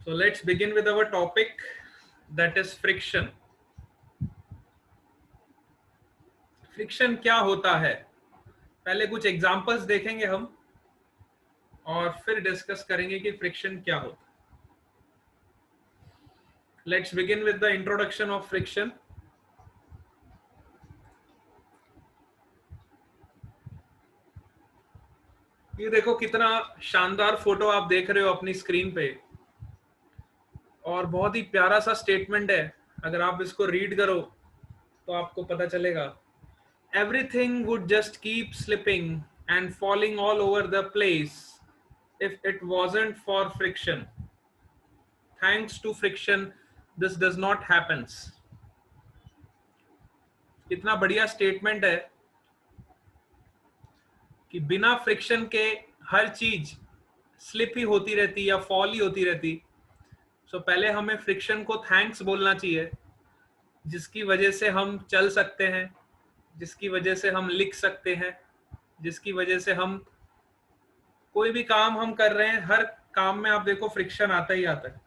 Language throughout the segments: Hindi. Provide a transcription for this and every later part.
So let's begin with our topic, that is friction. Friction क्या होता है? पहले कुछ एग्जांपल्स देखेंगे हम और फिर डिस्कस करेंगे कि फ्रिक्शन क्या होता है. Let's begin with the introduction of friction. ये देखो कितना शानदार फोटो आप देख रहे हो अपनी स्क्रीन पे, और बहुत ही प्यारा सा स्टेटमेंट है. अगर आप इसको रीड करो तो आपको पता चलेगा. Everything would just keep slipping and falling all over the place if it wasn't for friction. Thanks to friction, this does not happen. इतना बढ़िया स्टेटमेंट है कि बिना फ्रिक्शन के हर चीज स्लिप ही होती रहती या फॉल ही होती रहती. सो पहले हमें फ्रिक्शन को थैंक्स बोलना चाहिए, जिसकी वजह से हम चल सकते हैं, जिसकी वजह से हम लिख सकते हैं, जिसकी वजह से हम कोई भी काम हम कर रहे हैं, हर काम में आप देखो फ्रिक्शन आता ही आता है.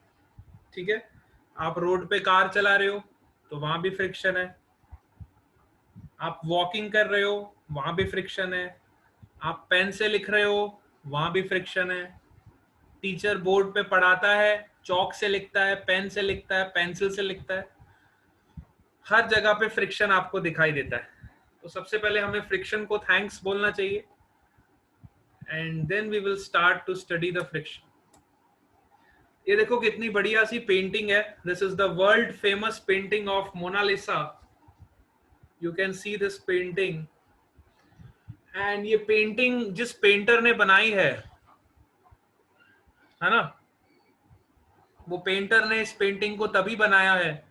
ठीक है, आप रोड पे कार चला रहे हो तो वहां भी फ्रिक्शन है. आप वॉकिंग कर रहे हो वहां भी फ्रिक्शन है. आप पेन से लिख रहे हो वहां भी फ्रिक्शन है. टीचर बोर्ड पे पढ़ाता है, चौक से लिखता है, पेन से लिखता है, पेंसिल से लिखता है. हर जगह पे फ्रिक्शन आपको दिखाई देता है. तो सबसे पहले हमें फ्रिक्शन को थैंक्स बोलना चाहिए, and then we will start to study the friction. ये देखो कितनी बढ़िया सी पेंटिंग है. This is the world famous painting of Mona Lisa. You can see this painting, and ये पेंटिंग जिस पेंटर ने बनाई है ना, वो पेंटर ने इस पेंटिंग को तभी बनाया है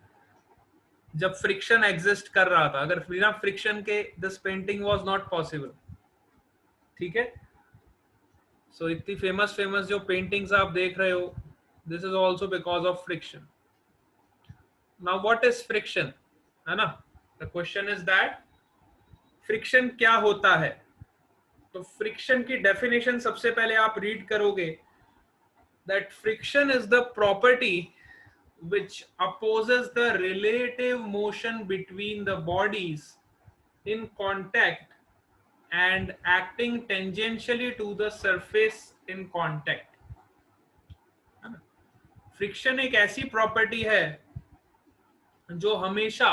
जब फ्रिक्शन एग्जिस्ट कर रहा था. अगर बिना फ्रिक्शन के this painting was not possible. ठीक है, सो इतनी फेमस फेमस जो पेंटिंग्स आप देख रहे हो, this is also because of friction. Now what is friction, है ना? The question is that friction क्या होता है. तो फ्रिक्शन की डेफिनेशन सबसे पहले आप रीड करोगे, that friction is the property which opposes the relative motion between the bodies in contact and acting tangentially to the surface in contact. Friction एक ऐसी प्रॉपर्टी है जो हमेशा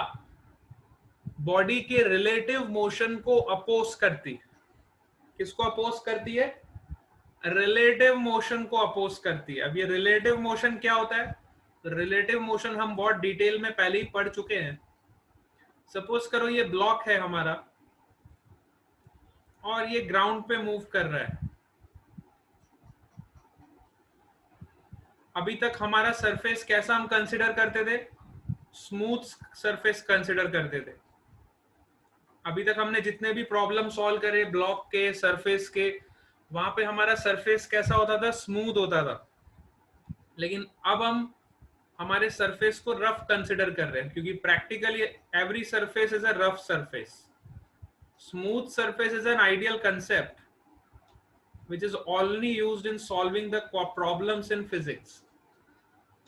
बॉडी के रिलेटिव मोशन को अपोज करती. किसको अपोज करती है? रिलेटिव मोशन को अपोज करती है. अब ये रिलेटिव मोशन क्या होता है? रिलेटिव मोशन हम बहुत डिटेल में पहले ही पढ़ चुके हैं. सपोज करो ये ब्लॉक है हमारा और ये ग्राउंड पे मूव कर रहा है. अभी तक हमारा सरफेस कैसा हम कंसिडर करते थे? स्मूथ सरफेस कंसिडर करते थे. अभी तक हमने जितने भी प्रॉब्लम सॉल्व करे ब्लॉक के, सरफेस के, वहां पे हमारा सरफेस कैसा होता था? स्मूथ होता था. लेकिन अब हम हमारे सरफेस को रफ कंसिडर कर रहे हैं, क्योंकि practically every surface is a rough surface. Smooth surface is an ideal concept which is only used in solving the problems in physics.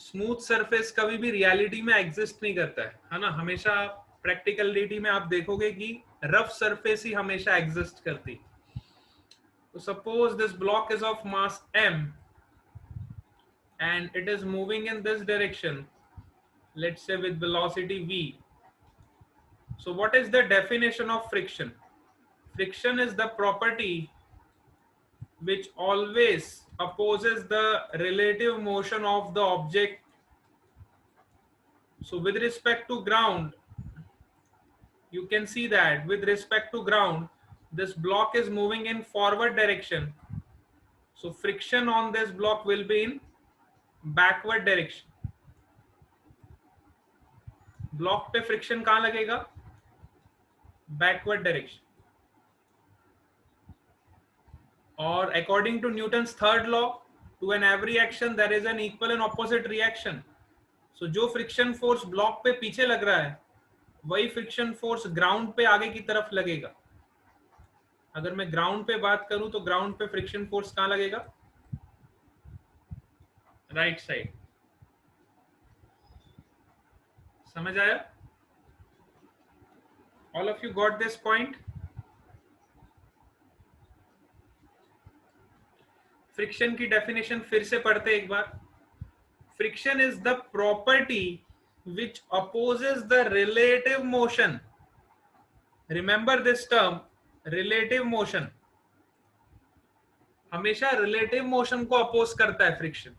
Smooth surface कभी भी रियलिटी में एग्जिस्ट नहीं करता है ना? हमेशा प्रैक्टिकलिटी में आप देखोगे कि रफ सरफेस ही हमेशा एग्जिस्ट करती. तो suppose this block is of mass m and it is moving in this direction, let's say with velocity v. So what is the definition of friction? Friction is the property which always opposes the relative motion of the object. So with respect to ground, you can see that with respect to ground, this block is moving in forward direction. So friction on this block will be in backward direction. Block पे फ्रिक्शन कहां लगेगा? Backward direction. और according to Newton's third law, to an every action there is an equal and opposite reaction. So जो फ्रिक्शन फोर्स ब्लॉक पे पीछे लग रहा है, वही फ्रिक्शन फोर्स ग्राउंड पे आगे की तरफ लगेगा. अगर मैं ग्राउंड पे बात करूं तो ग्राउंड पे फ्रिक्शन फोर्स कहां लगेगा? Right side. समझ आया? All of you got this point? Friction की डेफिनेशन फिर से पढ़ते एक बार. Friction is the property which opposes the relative motion. Remember this term, relative motion. हमेशा रिलेटिव मोशन को अपोज करता है फ्रिक्शन.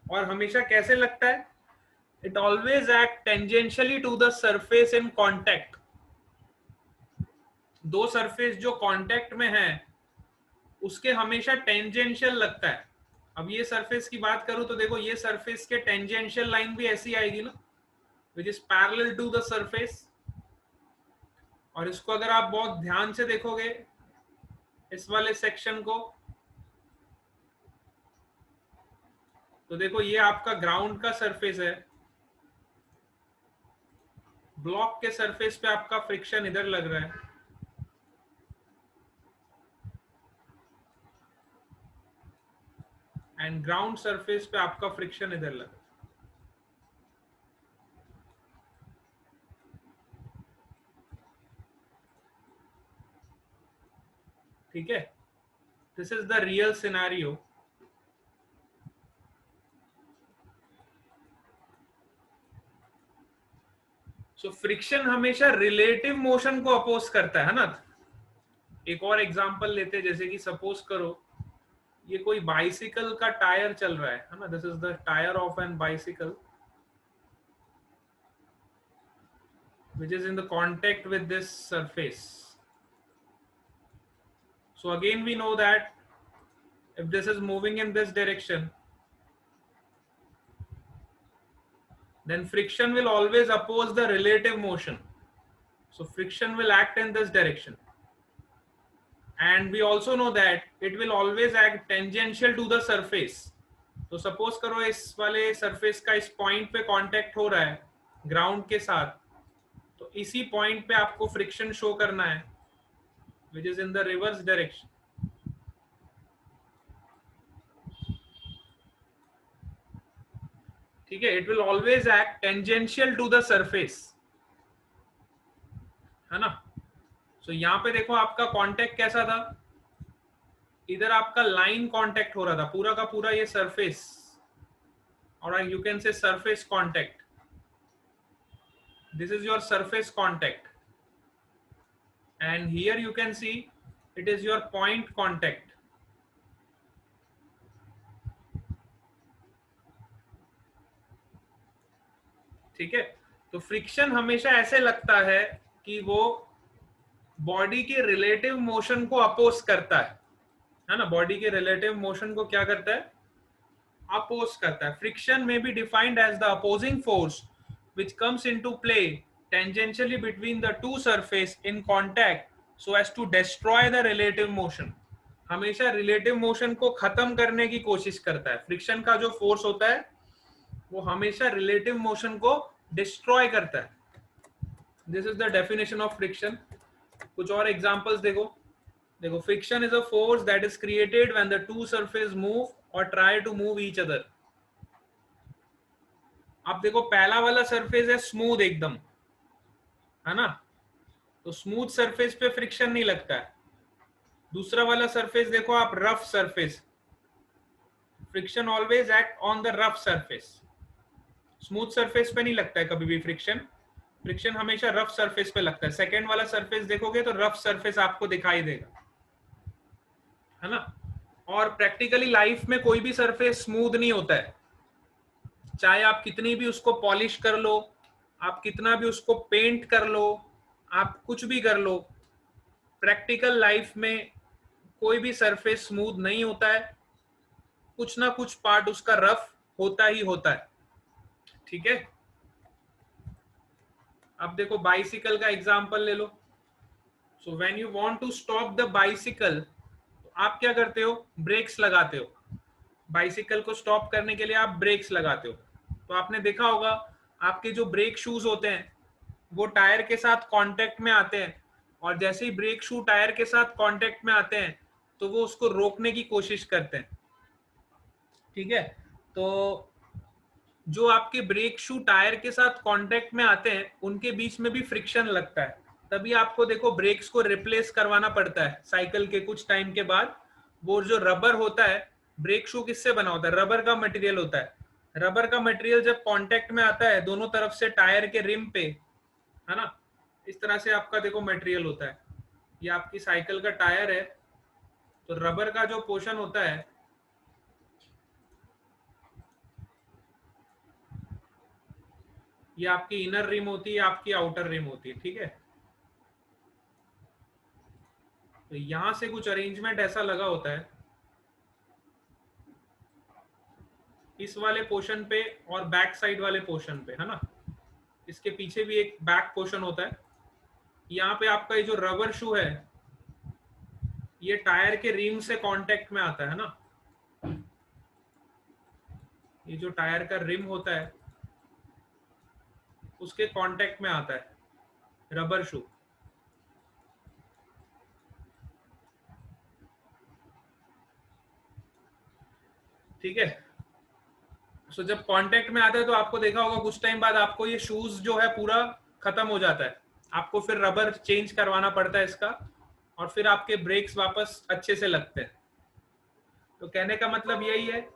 और हमेशा कैसे लगता है? It always act tangentially to the surface in contact. दो सरफेस जो कॉन्टैक्ट में है उसके हमेशा टेंजेंशियल लगता है. अब ये सरफेस की बात करूं तो देखो, ये सरफेस के टेंजेंशियल लाइन भी ऐसी आएगी ना, which is parallel to the surface. और इसको अगर आप बहुत ध्यान से देखोगे इस वाले सेक्शन को, तो देखो ये आपका ग्राउंड का सरफेस है. ब्लॉक के सरफेस पे आपका फ्रिक्शन इधर लग रहा है, एंड ग्राउंड सरफेस पे आपका फ्रिक्शन इधर लग रहा है. ठीक है? This is the real scenario. So friction हमेशा रिलेटिव मोशन को अपोज करता है ना. एक और एग्जांपल लेते, जैसे कि सपोज करो ये कोई बाइसिकल का टायर चल रहा है ना. This is the tyre of an bicycle which is in the contact with this surface. So again we know that if this is moving in this direction, then friction will always oppose the relative motion. So friction will act in this direction. And we also know that it will always act tangential to the surface. तो सपोज करो इस वाले सरफेस का इस पॉइंट पे कांटेक्ट हो रहा है ग्राउंड के साथ, तो इसी पॉइंट पे आपको फ्रिक्शन शो करना है which is in the reverse direction. ठीक है? It will always act tangential to the surface, है ना. सो यहाँ पे देखो आपका कांटेक्ट कैसा था, इधर आपका लाइन कांटेक्ट हो रहा था पूरा का पूरा ये सरफेस, और you can say surface contact. This is your surface contact, and here you can see it is your point contact. ठीक है? तो फ्रिक्शन हमेशा ऐसे लगता है कि वो बॉडी के रिलेटिव मोशन को अपोज करता है ना. बॉडी के रिलेटिव मोशन को क्या करता है? अपोज करता है. फ्रिक्शन में be defined as the opposing force which comes into play tangentially between the two surface in contact so as to destroy the relative motion. हमेशा रिलेटिव मोशन को खत्म करने की कोशिश करता है. फ्रिक्शन का जो फोर्स होता है वो हमेशा रिलेटिव मोशन को डिस्ट्रॉय करता है. This is the definition of friction. कुछ और एग्जांपल्स देखो. देखो, friction is a force that is created when the two surface move और try to move each other. आप देखो पहला वाला सरफेस है स्मूथ एकदम, है ना, तो स्मूथ सरफेस पे फ्रिक्शन नहीं लगता है. दूसरा वाला सरफेस देखो आप, rough surface, friction always act on the rough surface. Smooth surface पे नहीं लगता है कभी भी फ्रिक्शन. फ्रिक्शन हमेशा रफ सरफेस पे लगता है. सेकेंड वाला सरफेस देखोगे तो रफ सरफेस आपको दिखाई देगा, है ना. और प्रैक्टिकली लाइफ में कोई भी सरफेस स्मूथ नहीं होता है. चाहे आप कितनी भी उसको पॉलिश कर लो, आप कितना भी उसको पेंट कर लो, आप कुछ भी कर लो, प्रैक्टिकल लाइफ में कोई भी सरफेस स्मूथ नहीं होता है. कुछ ना कुछ पार्ट उसका रफ होता ही होता है. ठीक है? अब देखो बाइसिकल का एग्जांपल ले लो. So when you want to stop the bicycle, तो आप क्या करते हो? ब्रेक्स लगाते हो. बाइसिकल को स्टॉप करने के लिए आप ब्रेक्स लगाते हो. तो आपने देखा होगा आपके जो ब्रेक शूज होते हैं वो टायर के साथ कांटेक्ट में आते हैं, और जैसे ही ब्रेक शू टायर के साथ कांटेक्ट में आते हैं तो वो उसको रोकने की कोशिश करते हैं. ठीक है? तो जो आपके ब्रेक शू टायर के साथ कांटेक्ट में आते हैं उनके बीच में भी फ्रिक्शन लगता है, तभी आपको देखो ब्रेक्स को रिप्लेस करवाना पड़ता है साइकिल के कुछ टाइम के बाद। वो जो रबर होता है, ब्रेक शू किससे बना होता है, रबर का मटेरियल होता है। रबर का मटेरियल जब कांटेक्ट में आता है दोनों तरफ से टायर के रिम पे, है ना, इस तरह से आपका देखो मटेरियल होता है। ये आपकी साइकिल का टायर है, तो रबर का जो पोर्शन होता है, ये आपकी इनर रिम होती है, आपकी आउटर रिम होती है, ठीक है। तो यहां से कुछ अरेंजमेंट ऐसा लगा होता है इस वाले पोर्शन पे और बैक साइड वाले पोर्शन पे, है ना। इसके पीछे भी एक बैक पोर्शन होता है। यहाँ पे आपका ये जो रबर शू है ये टायर के रिम से कांटेक्ट में आता है ना। ये जो टायर का रिम होता है उसके कांटेक्ट में आता है रबर शू, ठीक है। सो जब कांटेक्ट में आता है तो आपको देखा होगा कुछ टाइम बाद आपको ये शूज जो है पूरा खत्म हो जाता है, आपको फिर रबर चेंज करवाना पड़ता है इसका, और फिर आपके ब्रेक्स वापस अच्छे से लगते हैं। तो कहने का मतलब यही है,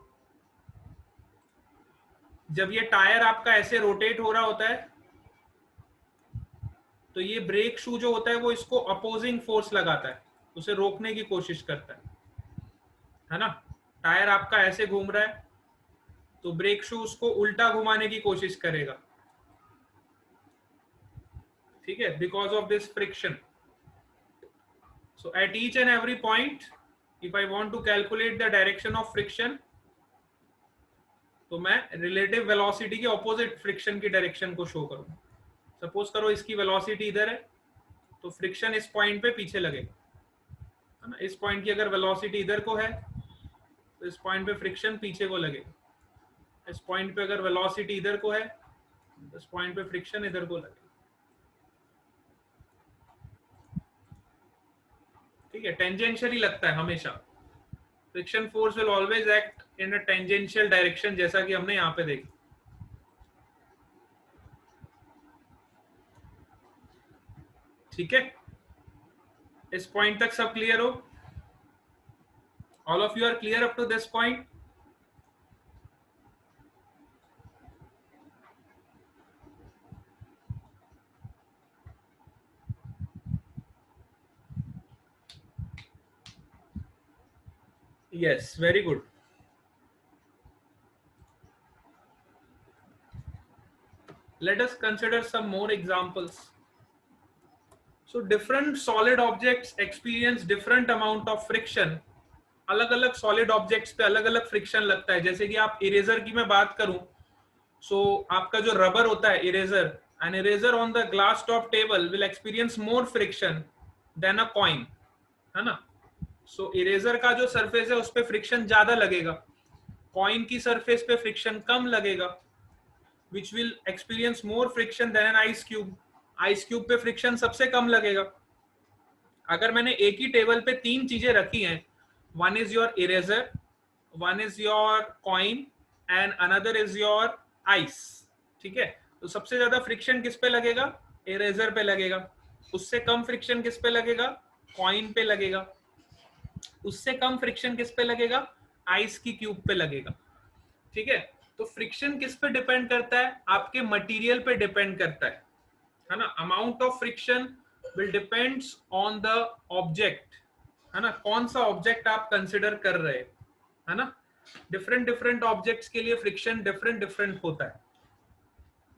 जब ये टायर आपका ऐसे रोटेट हो रहा होता है तो ये ब्रेक शू जो होता है वो इसको अपोजिंग फोर्स लगाता है, उसे रोकने की कोशिश करता है ना। टायर आपका ऐसे घूम रहा है तो ब्रेक शू उसको उल्टा घुमाने की कोशिश करेगा, ठीक है, because of this friction. So at each and every point if I want to calculate the direction of friction, तो मैं रिलेटिव वेलोसिटी के ऑपोजिट फ्रिक्शन की डायरेक्शन को शो करूंगा। सपोज करो इसकी वेलोसिटी इधर है तो फ्रिक्शन इस पॉइंट पे पीछे लगेगा, है ना। इस पॉइंट की अगर वेलोसिटी इधर को है तो इस पॉइंट पे फ्रिक्शन पीछे को लगेगा। इस पॉइंट पे अगर वेलोसिटी इधर को है तो इस पॉइंट पे फ्रिक्शन इधर को लगेगा, ठीक है। टेंजेंशियली लगता है हमेशा, friction force will always act in a tangential direction, जैसा कि हमने यहाँ पे देखा, ठीक है। इस पॉइंट तक सब क्लियर हो? All of you are clear up to this point? Yes, very good. Let us consider some more examples. So different solid objects experience different amount of friction. अलग अलग सॉलिड ऑब्जेक्ट्स पे अलग अलग फ्रिक्शन लगता है। जैसे कि आप इरेजर की मैं बात करूं, सो आपका जो रबर होता है eraser, an eraser on the glass top table will experience more friction than a coin, है ना। सो इरेजर का जो सरफेस है उस पे फ्रिक्शन ज्यादा लगेगा, कॉइन की सरफेस पे फ्रिक्शन कम लगेगा, which will experience more friction than an ice cube. Ice cube पे फ्रिक्शन सबसे कम लगेगा। अगर मैंने एक ही टेबल पे तीन चीजें रखी हैं, one is your eraser, one is your coin and another is your eyes, ठीक है, तो सबसे ज्यादा फ्रिक्शन किस पे लगेगा? इरेजर पे लगेगा। उससे कम फ्रिक्शन किस पे लगेगा? कॉइन पे लगेगा। उससे कम फ्रिक्शन किस पे लगेगा? आइस की क्यूब पे लगेगा, ठीक है। तो फ्रिक्शन किस पे डिपेंड करता है? आपके मटेरियल पे डिपेंड करता है ना। Amount of friction will depends on the object, है ना, कौन सा ऑब्जेक्ट आप कंसिडर कर रहे हैं, है ना। डिफरेंट डिफरेंट ऑब्जेक्ट्स के लिए फ्रिक्शन डिफरेंट डिफरेंट होता है।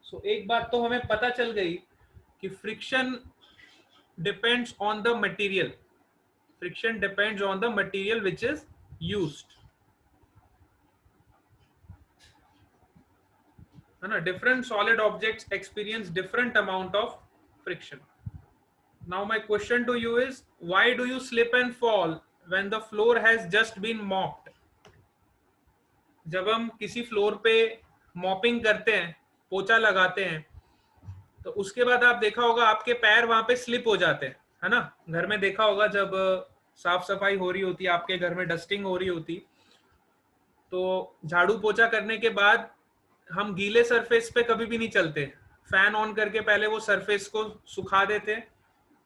सो एक बात तो हमें पता चल गई कि friction depends on the material, friction depends on the material which is used, है ना। Different solid objects experience different amount of friction. Now my question to you is, why do you slip and fall when the floor has just been mopped? जब हम किसी फ्लोर पे मॉपिंग करते हैं, पोछा लगाते हैं, तो उसके बाद आप देखा होगा आपके पैर वहां पे स्लिप हो जाते हैं, है ना। घर में देखा होगा जब साफ सफाई हो रही होती है, आपके घर में डस्टिंग हो रही होती, तो झाड़ू पोछा करने के बाद हम गीले सरफेस पे कभी भी नहीं चलते, फैन ऑन करके पहले वो सरफेस को सुखा देते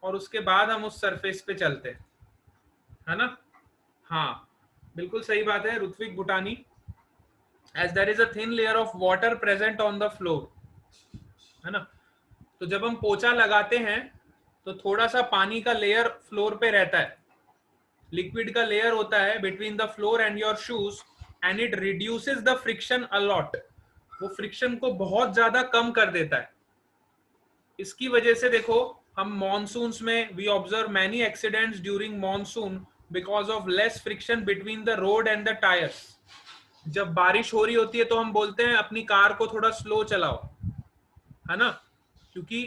और उसके बाद हम उस सरफेस पे चलते, है ना। हाँ, बिल्कुल सही बात है Ritvik Bhutani. As there is a thin layer of water present on the floor, है ना। तो जब हम पोछा लगाते हैं तो थोड़ा सा पानी का लेयर फ्लोर पे रहता है, लिक्विड का लेयर होता है between the floor and your shoes, and it reduces the friction a lot. वो फ्रिक्शन को बहुत ज्यादा कम कर देता है। इसकी वजह से देखो, हम मॉनसून्स में we observe many accidents during monsoon because of less friction between the road and the tyres. जब बारिश हो रही होती है तो हम बोलते हैं अपनी कार को थोड़ा स्लो चलाओ, है ना, क्योंकि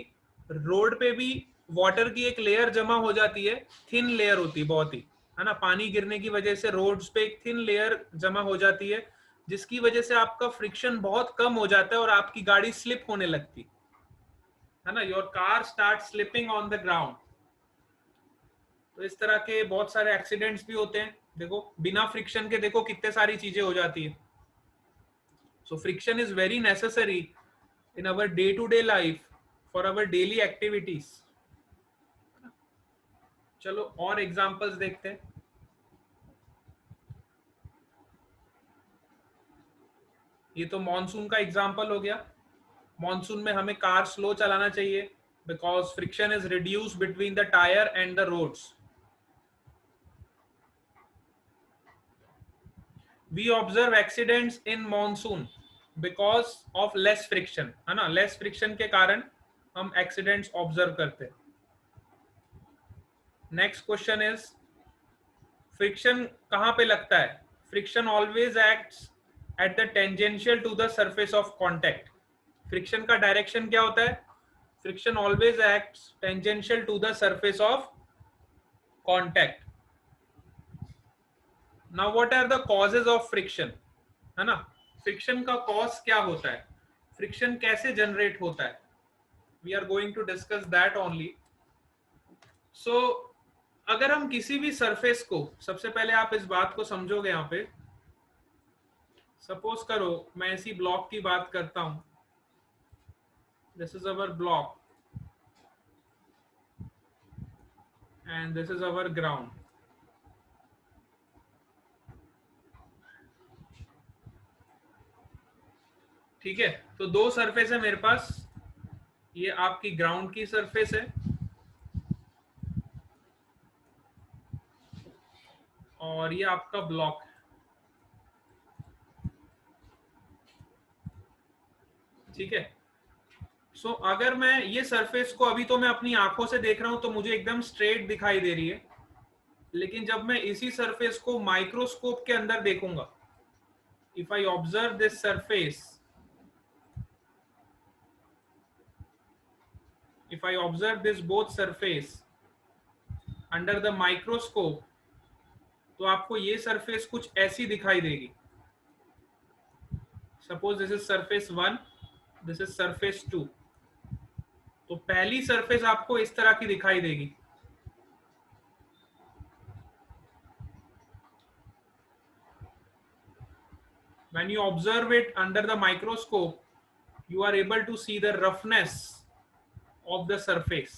रोड पे भी वाटर की एक लेयर जमा हो जाती है, थिन लेयर होती है बहुत ही, है ना। पानी गिरने की वजह से रोड्स पे एक थिन लेयर जमा हो जाती है, जिसकी वजह से आपका फ्रिक्शन बहुत कम हो जाता है और आपकी गाड़ी स्लिप होने लगती है ना, your car start slipping on the ground. तो इस तरह के बहुत सारे एक्सीडेंट्स भी होते हैं। देखो बिना फ्रिक्शन के देखो कितने सारी चीजें हो जाती है। So friction is very necessary in our day to day life for our daily activities। चलो और एग्जांपल्स देखते हैं। ये तो मॉनसून का एग्जांपल हो गया। मॉनसून में हमें कार स्लो चलाना चाहिए because friction is reduce between the tyre and the roads. We observe accidents in monsoon because of less friction, है ना, लेस फ्रिक्शन के कारण हम एक्सीडेंट्स ऑब्जर्व करते हैं। नेक्स्ट क्वेश्चन इज, फ्रिक्शन कहां पे लगता है? Friction always acts at the tangential to the surface of contact. Friction का डायरेक्शन क्या होता है? Friction always acts tangential to the surface of contact. Now what are the causes of friction, है ना। फ्रिक्शन का कॉज क्या होता है, फ्रिक्शन कैसे जनरेट होता है, we are going to discuss that only. So अगर हम किसी भी सरफेस को, सबसे पहले आप इस बात को समझोगे, यहाँ पे सपोज करो मैं इसी ब्लॉक की बात करता हूं, this is our block and this is our ground. ठीक है, तो दो सरफेस है मेरे पास, ये आपकी ग्राउंड की सरफेस है और ये आपका ब्लॉक है। ठीक है, सो अगर मैं ये सरफेस को, अभी तो मैं अपनी आंखों से देख रहा हूं तो मुझे एकदम स्ट्रेट दिखाई दे रही है, लेकिन जब मैं इसी सरफेस को माइक्रोस्कोप के अंदर देखूंगा, if I observe this surface, if I observe this both surface under the microscope, तो आपको ये सरफेस कुछ ऐसी दिखाई देगी। Suppose this is surface 1, this is surface 2। तो पहली सरफेस आपको इस तरह की दिखाई देगी। When you observe it under the microscope, you are able to see the roughness of the surface।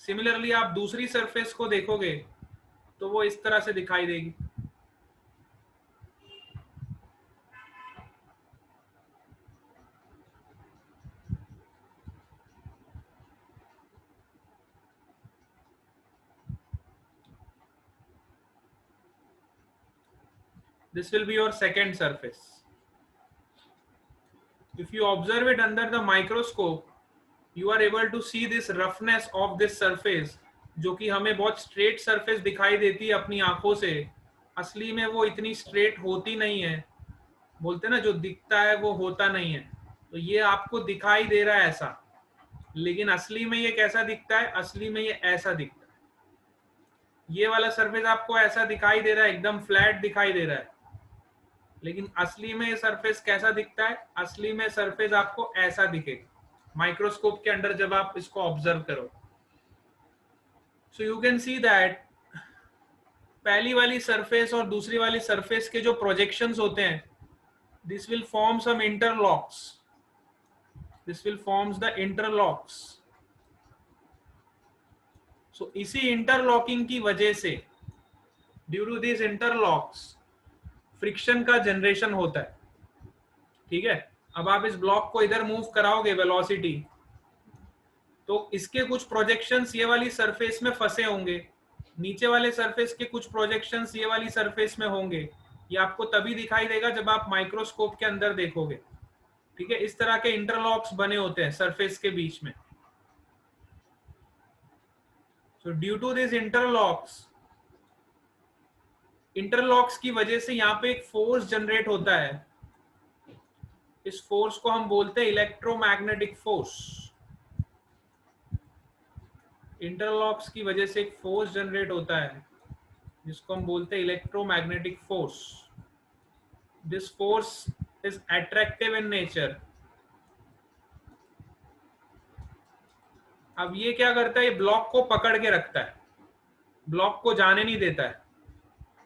Similarly आप दूसरी सरफेस को देखोगे तो वो इस तरह से दिखाई देगी। This will be your second surface। If you observe it under the microscope, you are able to see this roughness of this surface, जो कि हमें बहुत स्ट्रेट सरफेस दिखाई देती है अपनी आंखों से, असली में वो इतनी स्ट्रेट होती नहीं है। बोलते ना जो दिखता है वो होता नहीं है, तो ये आपको दिखाई दे रहा है ऐसा, लेकिन असली में ये कैसा दिखता है? असली में ये ऐसा दिखता है। ये वाला सरफेस आपको ऐसा दिखाई दे रहा है, एकदम फ्लैट दिखाई दे रहा है, लेकिन असली में ये सरफेस कैसा दिखता है? असली में सरफेस आपको ऐसा दिखेगा माइक्रोस्कोप के अंदर जब आप इसको ऑब्जर्व करो। So you can see that पहली वाली सरफेस और दूसरी वाली सरफेस के जो प्रोजेक्शंस होते हैं, this will form some interlocks, this will forms the interlocks. So इसी इंटरलॉकिंग की वजह से, due to this interlocks, friction का जनरेशन होता है। ठीक है, अब आप इस ब्लॉक को इधर मूव कराओगे वेलोसिटी, तो इसके कुछ प्रोजेक्शंस ये वाली सरफेस में फंसे होंगे, नीचे वाले सरफेस के कुछ प्रोजेक्शंस ये वाली सरफेस में होंगे। ये आपको तभी दिखाई देगा जब आप माइक्रोस्कोप के अंदर देखोगे। ठीक है, इस तरह के इंटरलॉक्स बने होते हैं सरफेस के बीच में। So due to this interlocks की वजह से यहाँ पे एक फोर्स जनरेट होता है। इस फोर्स को हम बोलते हैं इलेक्ट्रोमैग्नेटिक फोर्स। इंटरलॉक्स की वजह से एक फोर्स जनरेट होता है जिसको हम बोलते हैं electromagnetic force. This force is attractive in nature. अब ये क्या करता है, ये ब्लॉक को पकड़ के रखता है, ब्लॉक को जाने नहीं देता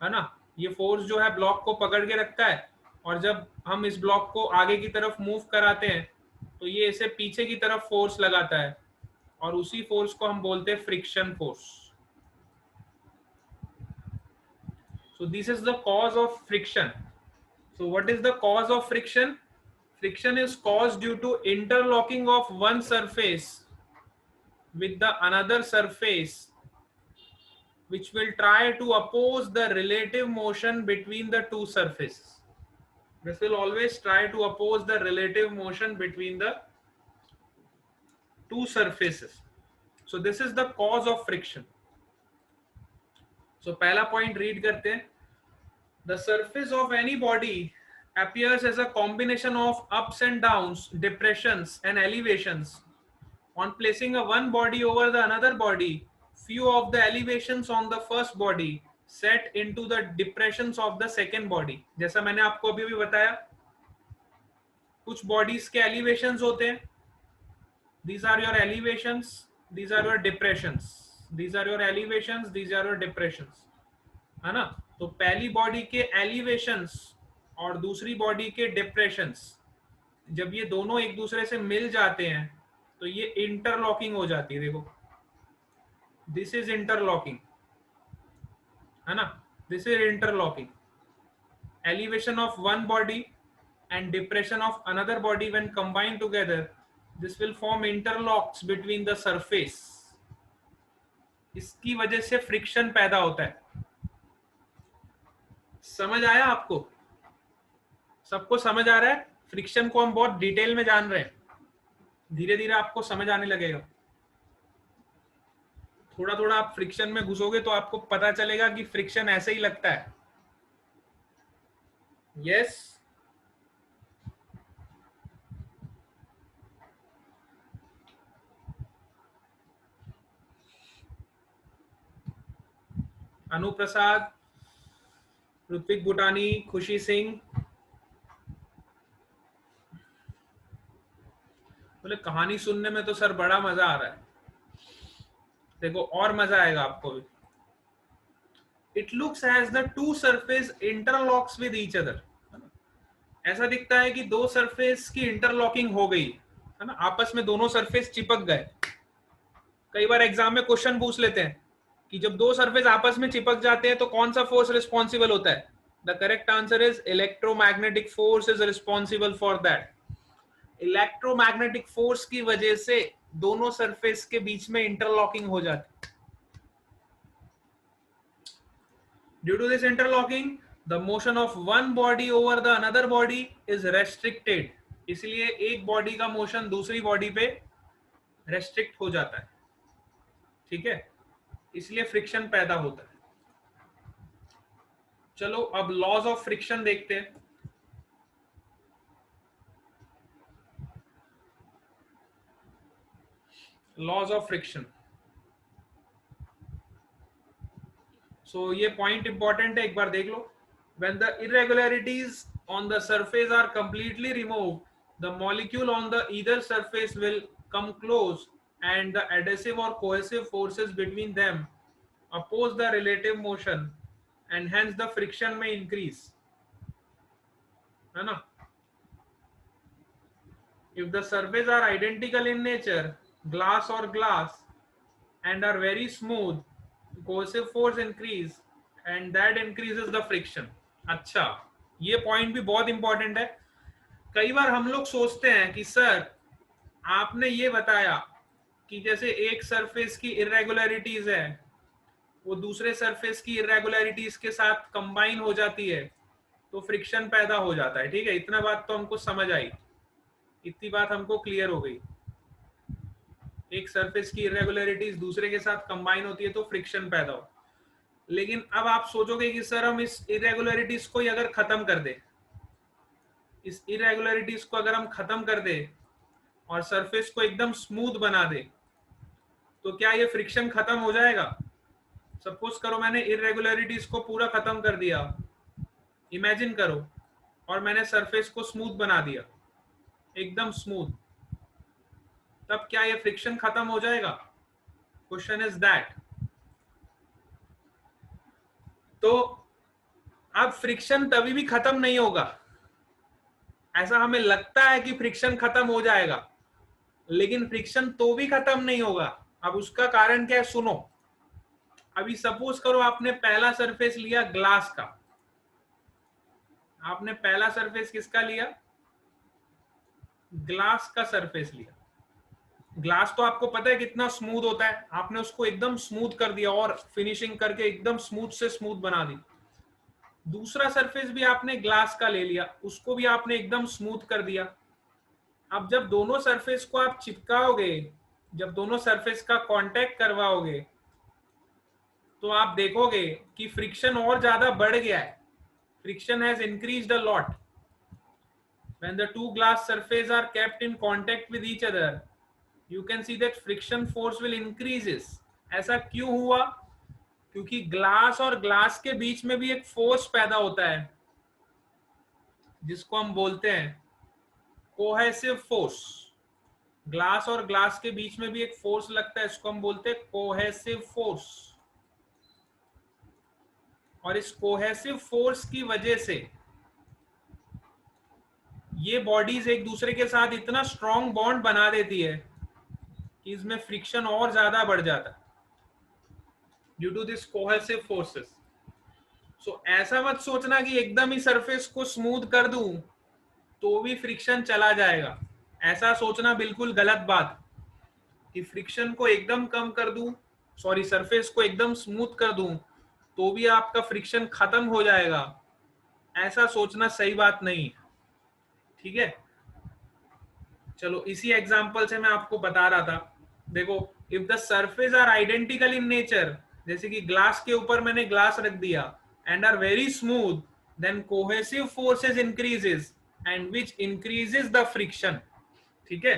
है ना। ये फोर्स जो है ब्लॉक को पकड़ के रखता है, और जब हम इस ब्लॉक को आगे की तरफ मूव कराते हैं तो ये इसे पीछे की तरफ फोर्स लगाता है, और उसी फोर्स को हम बोलते हैं friction force. So this is the cause of friction. So what is the cause of friction? Friction is caused due to interlocking of one surface with the another surface, which will try to oppose the relative motion between the two surfaces. This will always try to oppose the relative motion between the two surfaces. So this is the cause of friction. So पहला point read करते हैं. The surface of any body appears as a combination of ups and downs, depressions and elevations. On placing a one body over the another body, few of the elevations on the first body set into the depressions of the second body. जैसा मैंने आपको अभी भी बताया, कुछ बॉडीज के एलिवेशंस होते हैं, these are your elevations, these are your depressions, these are your elevations, these are your depressions, है ना। तो पहली बॉडी के एलिवेशंस और दूसरी बॉडी के डिप्रेशंस, जब ये दोनों एक दूसरे से मिल जाते हैं तो ये इंटरलॉकिंग हो जाती है। देखो, दिस इज इंटरलॉकिंग, है ना, this is interlocking. Elevation of one body and depression of another body when combined together, this will form interlocks between the surface. इसकी वजह से फ्रिक्शन पैदा होता है। समझ आया आपको? सबको समझ आ रहा है? फ्रिक्शन को हम बहुत डिटेल में जान रहे हैं, धीरे धीरे आपको समझ आने लगेगा। थोड़ा थोड़ा आप फ्रिक्शन में घुसोगे तो आपको पता चलेगा कि फ्रिक्शन ऐसे ही लगता है। यस, अनु प्रसाद, ऋत्विक बुटानी, खुशी सिंह, बोले कहानी सुनने में तो सर बड़ा मजा आ रहा है। देखो और मजा आएगा आपको भी। It looks as the two surface interlocks with each other. ऐसा दिखता है कि दो सरफेस की इंटरलॉकिंग हो गई, है ना, आपस में दोनों सरफेस चिपक गए। कई बार एग्जाम में क्वेश्चन पूछ लेते हैं कि जब दो सरफेस आपस में चिपक जाते हैं तो कौन सा फोर्स रिस्पॉन्सिबल होता है? The correct answer is electromagnetic force is responsible for that. Electromagnetic force की वजह से दोनों सरफेस के बीच में इंटरलॉकिंग हो जाती है। Due to this interlocking, the motion of one body over the another body is restricted. इसलिए एक बॉडी का मोशन दूसरी बॉडी पे रेस्ट्रिक्ट हो जाता है। ठीक है, इसलिए फ्रिक्शन पैदा होता है। चलो अब लॉज ऑफ फ्रिक्शन देखते हैं। Laws of friction. सो ये पॉइंट इंपॉर्टेंट है, एक बार देख लो। When the irregularities on the surface are completely removed, the molecule on the either surface will come close and the adhesive or cohesive forces between them oppose the relative motion and hence the friction may increase, है ना? If the surfaces are identical in nature, glass or glass, and are very smooth, cohesive force increase and that increases the friction. अच्छा, ये पॉइंट भी बहुत इंपॉर्टेंट है. कई बार हम लोग सोचते हैं कि सर आपने ये बताया कि जैसे एक सरफेस की इरेगुलरिटीज है वो दूसरे सरफेस की इरेगुलरिटीज के साथ कंबाइन हो जाती है तो फ्रिक्शन पैदा हो जाता है. ठीक है, इतना बात तो हमको समझ आई, इतनी बात हमको क्लियर हो गई. एक सरफेस की इरेगुलरिटीज दूसरे के साथ कंबाइन होती है तो फ्रिक्शन पैदा हो. लेकिन अब आप सोचोगे कि सर हम इस इरेगुलरिटीज को ही अगर खत्म कर दे, इस इरेगुलरिटीज को अगर हम खत्म कर दे और सरफेस को एकदम स्मूथ बना दे तो क्या ये फ्रिक्शन खत्म हो जाएगा? सपोज करो मैंने इरेगुलरिटीज को पूरा खत्म कर दिया, इमेजिन करो, और मैंने सरफेस को स्मूथ बना दिया, एकदम स्मूथ, तब क्या ये फ्रिक्शन खत्म हो जाएगा? Question is that. तो अब फ्रिक्शन तभी भी खत्म नहीं होगा. ऐसा हमें लगता है कि फ्रिक्शन खत्म हो जाएगा, लेकिन फ्रिक्शन तो भी खत्म नहीं होगा. अब उसका कारण क्या है सुनो. अभी सपोज करो आपने पहला सरफेस लिया ग्लास का. आपने पहला सरफेस किसका लिया? ग्लास का सरफेस लिया. ग्लास तो आपको पता है कितना स्मूथ होता है, आपने उसको एकदम स्मूथ कर दिया और फिनिशिंग करके एकदम स्मूथ से स्मूथ बना दी. दूसरा सरफेस भी आपने ग्लास का ले लिया, उसको भी आपने एकदम स्मूथ कर दिया. अब जब दोनों सरफेस को आप चिपकाओगे, जब दोनों सरफेस का कांटेक्ट करवाओगे तो आप देखोगे कि फ्रिक्शन और ज्यादा बढ़ गया है. Friction has increased a lot. When the two glass surfaces are kept in contact with each other, you can see that friction force will increases. ऐसा क्यों हुआ? क्योंकि ग्लास और ग्लास के बीच में भी एक फोर्स पैदा होता है जिसको हम बोलते हैं कोहेसिव फोर्स. ग्लास और ग्लास के बीच में भी एक फोर्स लगता है, इसको हम बोलते हैं कोहेसिव फोर्स. और इस कोहेसिव फोर्स की वजह से ये बॉडीज एक दूसरे के साथ इतना स्ट्रॉन्ग बॉन्ड बना देती है कि इसमें फ्रिक्शन और ज्यादा बढ़ जाता है due to this cohesive forces. So ऐसा मत सोचना कि एकदम ही सरफेस को स्मूथ कर दूं तो भी फ्रिक्शन चला जाएगा. ऐसा सोचना बिल्कुल गलत बात कि फ्रिक्शन को एकदम कम कर दूं, सॉरी सरफेस को एकदम स्मूथ कर दूं तो भी आपका फ्रिक्शन खत्म हो जाएगा. ऐसा सोचना सही बात नहीं है. ठीक है, चलो इसी एग्जांपल से मैं आपको बता रहा था. देखो, if the surface are identical in nature, जैसे कि ग्लास के ऊपर मैंने ग्लास रख दिया, and are very smooth, then cohesive forces increases and which increases the friction. ठीक है,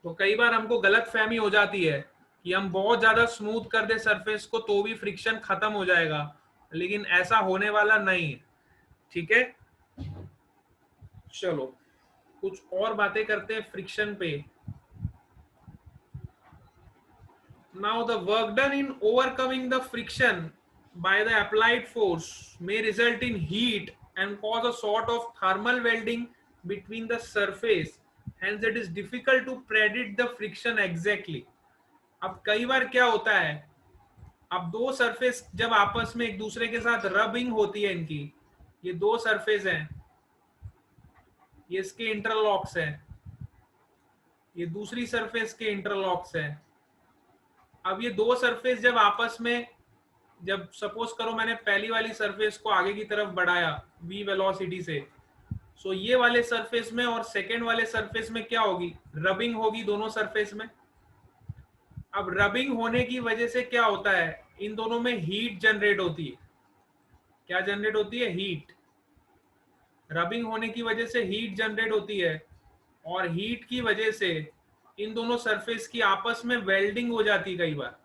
तो कई बार हमको गलत फहमी हो जाती है कि हम बहुत ज्यादा स्मूथ कर दे सरफेस को तो भी फ्रिक्शन खत्म हो जाएगा, लेकिन ऐसा होने वाला नहीं है. ठीक है, चलो कुछ और बातें करते हैं फ्रिक्शन पे. Now the work done in overcoming the friction by the applied force may result in heat and cause a sort of thermal welding between the surface. Hence it is difficult to predict the friction exactly. अब कई बार क्या होता है, अब दो सरफेस जब आपस में एक दूसरे के साथ रबिंग होती है, इनकी ये दो सरफेस हैं, ये इसके इंटरलॉक्स हैं, ये दूसरी सरफेस के इंटरलॉक्स हैं. अब ये दो सरफेस जब आपस में, जब सपोज करो मैंने पहली वाली सरफेस को आगे की तरफ बढ़ाया v वेलोसिटी से, सो ये वाले सरफेस में और सेकेंड वाले सरफेस में क्या होगी? रबिंग होगी दोनों सरफेस में. अब रबिंग होने की वजह से क्या होता है, इन दोनों में हीट जनरेट होती है. क्या जनरेट होती है? हीट. रबिंग होने की वजह से हीट जनरेट होती है और हीट की वजह से इन दोनों सरफेस की आपस में वेल्डिंग हो जाती है. कई बार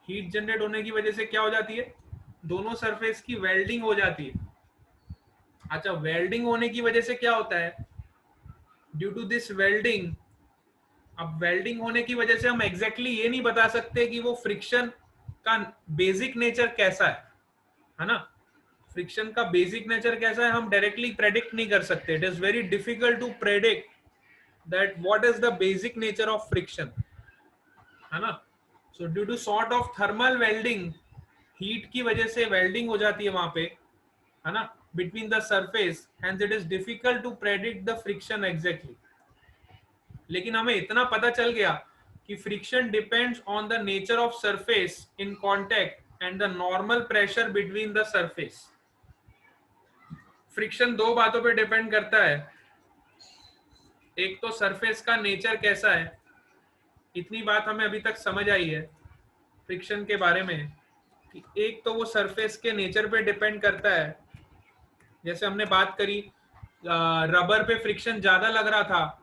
हीट जनरेट होने की वजह से क्या हो जाती है? दोनों सरफेस की वेल्डिंग हो जाती है. अच्छा, वेल्डिंग होने की वजह से क्या होता है? ड्यू टू दिस वेल्डिंग, अब वेल्डिंग होने की वजह से हम एग्जैक्टली ये नहीं बता सकते कि वो फ्रिक्शन का बेसिक नेचर कैसा है ना? फ्रिक्शन का बेसिक नेचर कैसा है हम डायरेक्टली प्रेडिक्ट नहीं कर सकते. It is very difficult to predict that what is the basic nature of friction, है ना? So due to sort of thermal welding, heat की वजह से वेल्डिंग हो जाती है वहां पे, है ना, between the surface, and it is difficult to predict the friction exactly. लेकिन हमें इतना पता चल गया कि friction depends on the nature of surface in contact and the normal pressure between the surface. Friction दो बातों पे डिपेंड करता है. एक तो सरफेस का नेचर कैसा है, इतनी बात हमें अभी तक समझ आई है फ्रिक्शन के बारे में कि एक तो वो सरफेस के नेचर पे डिपेंड करता है. जैसे हमने बात करी, रबर पे फ्रिक्शन ज्यादा लग रहा था,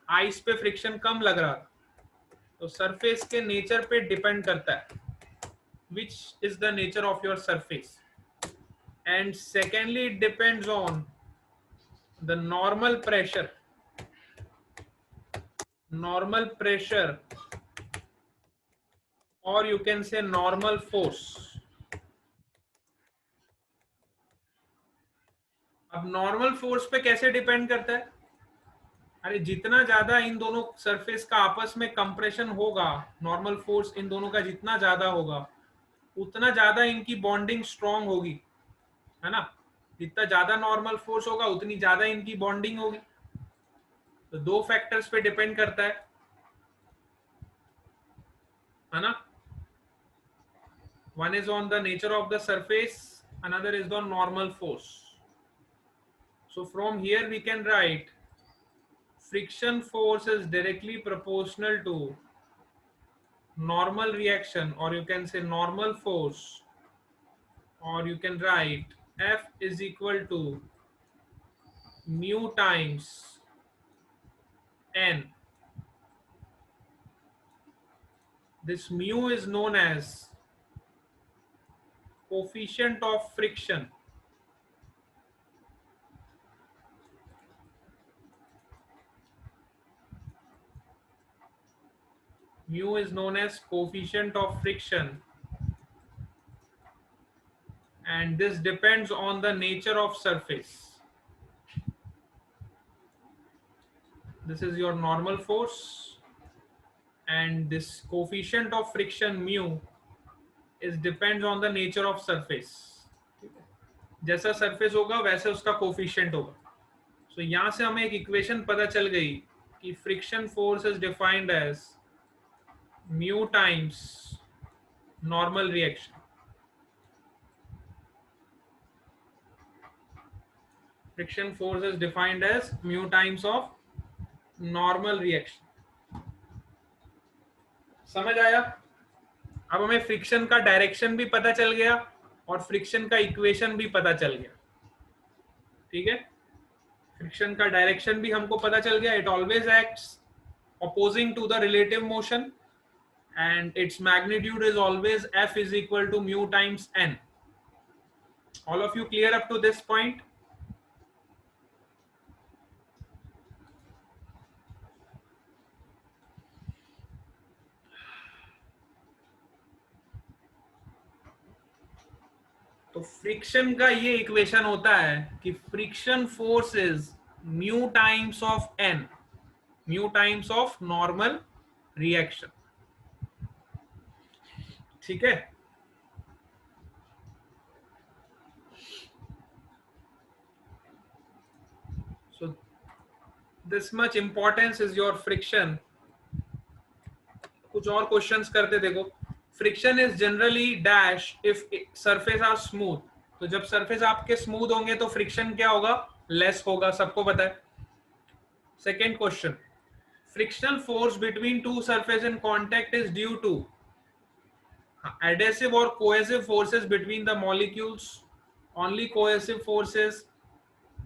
आइस पे फ्रिक्शन कम लग रहा था. तो सरफेस के नेचर पे डिपेंड करता है which is the nature of your surface. And secondly it depends on the normal pressure or you can say normal force. अब नॉर्मल फोर्स पे कैसे डिपेंड करता है? अरे जितना ज्यादा इन दोनों सरफेस का आपस में कंप्रेशन होगा, नॉर्मल फोर्स इन दोनों का जितना ज्यादा होगा, उतना ज्यादा इनकी बॉन्डिंग स्ट्रांग होगी, है ना? जितना ज्यादा नॉर्मल फोर्स होगा उतनी ज्यादा इनकी बॉन्डिंग होगी. तो दो फैक्टर्स पे डिपेंड करता है ना? One is on the nature of the surface, another is the normal force. So from here we can write friction force is directly proportional to normal reaction, or you can say normal force, or you can write F is equal to mu times N. This mu is known as coefficient of friction. Mu is known as coefficient of friction, and this depends on the nature of surface. This is your normal force, and this coefficient of friction mu is depends on the nature of surface. जैसा सरफेस होगा वैसे उसका कोफिशिएंट होगा. सो यहां से हमें एक इक्वेशन पता चल गई कि friction force is defined as mu times normal reaction. Friction force is defined as mu times of normal reaction. समझ आया? अब हमें फ्रिक्शन का डायरेक्शन भी पता चल गया और फ्रिक्शन का इक्वेशन भी पता चल गया. ठीक है, फ्रिक्शन का डायरेक्शन भी हमको पता चल गया. It always acts opposing to the relative motion and its magnitude is always F is equal to mu times N. All of you clear up to this point? तो फ्रिक्शन का ये इक्वेशन होता है कि friction force is mu times of N, mu times of normal reaction. ठीक है, so this much importance is your friction. कुछ और क्वेश्चंस करते देखो. Friction is generally dash if surface are smooth. तो जब सरफेस आपके स्मूथ होंगे तो फ्रिक्शन क्या होगा? लेस होगा, सबको पता है. Second question, frictional force between two surface in contact is due to adhesive or cohesive forces between the molecules, only cohesive forces,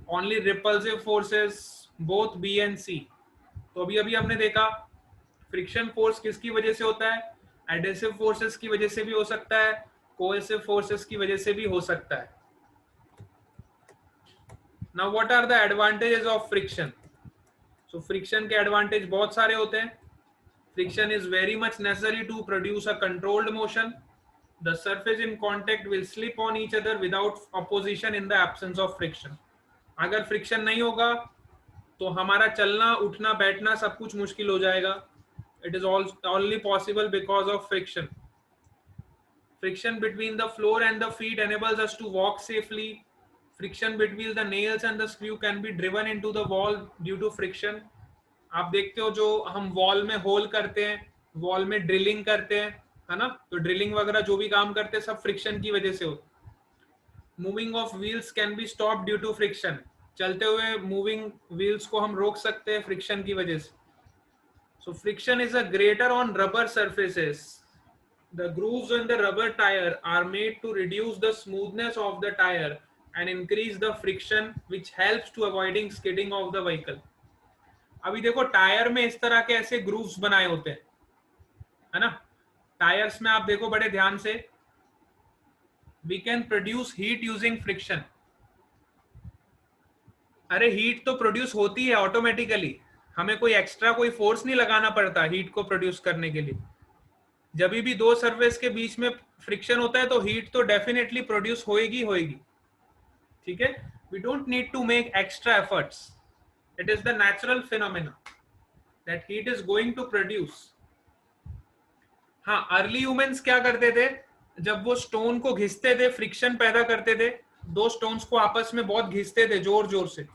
only repulsive forces, both B and C. तो अभी हमने देखा फ्रिक्शन फोर्स किसकी वजह से होता है? एडहेसिव फोर्सेस की वजह से भी हो सकता है, कोहेसिव फोर्सेस की वजह से भी हो सकता है. Now what are the advantages of friction? So friction के एडवांटेज बहुत सारे होते हैं. Friction is very much necessary to produce a controlled motion. The surface in contact will slip on each other without opposition in the absence of friction. अगर फ्रिक्शन नहीं होगा तो हमारा चलना उठना बैठना सब कुछ मुश्किल हो जाएगा. It is only possible because of friction. Friction between the floor and the feet enables us to walk safely. Friction between the nails and the screw can be driven into the wall due to friction. आप देखते हो जो हम वॉल में होल करते हैं, वॉल में ड्रिलिंग करते हैं, है ना, तो ड्रिलिंग वगैरह जो भी काम करते हैं सब फ्रिक्शन की वजह से होता है. Moving of wheels can be stop due to friction. चलते हुए मूविंग व्हील्स को हम रोक सकते हैं फ्रिक्शन की वजह से. So friction is a greater on rubber surfaces. The grooves in the rubber tire are made to reduce the smoothness of the tire and increase the friction, which helps to avoiding skidding of the vehicle. अभी देखो टायर में इस तरह के ऐसे ग्रूव्स बनाए होते हैं, है ना. टायर्स में आप देखो बड़े ध्यान से, we can produce heat using friction. अरे हीट तो प्रोड्यूस होती है ऑटोमेटिकली, हमें कोई एक्स्ट्रा कोई फोर्स नहीं लगाना पड़ता हीट को प्रोड्यूस करने के लिए. जब भी दो सरफेस के बीच में फ्रिक्शन होता है तो हीट तो डेफिनेटली प्रोड्यूस होएगी होएगी. ठीक है, we don't need to make extra efforts. It is the natural phenomena that heat is going to produce. हाँ, अर्ली ह्यूमंस क्या करते थे, जब वो स्टोन को घिसते थे फ्रिक्शन पैदा करते थे, दो स्टोन्स को आपस में बहुत घिसते थे जोर जोर से,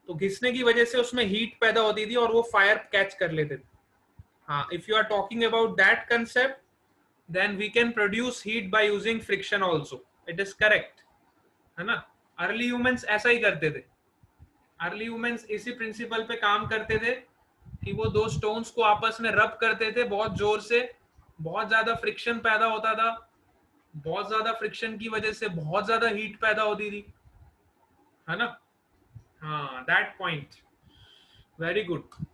तो घिसने की वजह से उसमें हीट पैदा होती थी और वो फायर कैच कर लेते थे. हाँ, if you are talking about that concept, then we can produce heat by using friction also. It is correct, है ना. अर्ली ह्यूमंस ऐसा ही करते थे. अर्ली ह्यूमंस इसी प्रिंसिपल पे काम करते थे कि वो दो स्टोन्स को आपस में रब करते थे बहुत जोर से, बहुत ज्यादा फ्रिक्शन पैदा होता था, बहुत ज्यादा फ्रिक्शन की वजह से बहुत ज्यादा हीट पैदा होती थी, है ना. हाँ, दैट पॉइंट, वेरी गुड.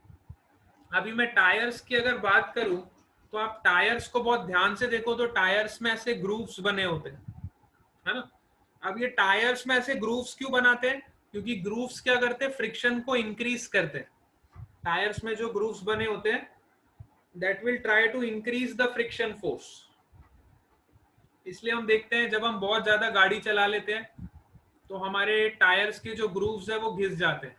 अभी मैं टायर्स की अगर बात करूं तो आप टायर्स को बहुत ध्यान से देखो तो टायर्स में ऐसे ग्रूव्स बने होते हैं, है ना. अब ये टायर्स में ऐसे ग्रूव्स क्यों बनाते हैं, क्योंकि ग्रूव्स क्या करते हैं, फ्रिक्शन को इंक्रीज करते हैं. टायर्स में जो ग्रूव्स बने होते हैं that will try to increase the friction force. इसलिए हम देखते हैं जब हम बहुत ज्यादा गाड़ी चला लेते हैं तो हमारे टायर्स के जो ग्रूव्स है वो घिस जाते हैं.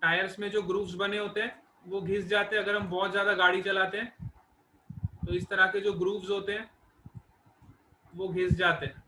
टायर्स में जो ग्रूव्स बने होते हैं वो घिस जाते हैं अगर हम बहुत ज्यादा गाड़ी चलाते हैं, तो इस तरह के जो ग्रूव्स होते हैं वो घिस जाते हैं.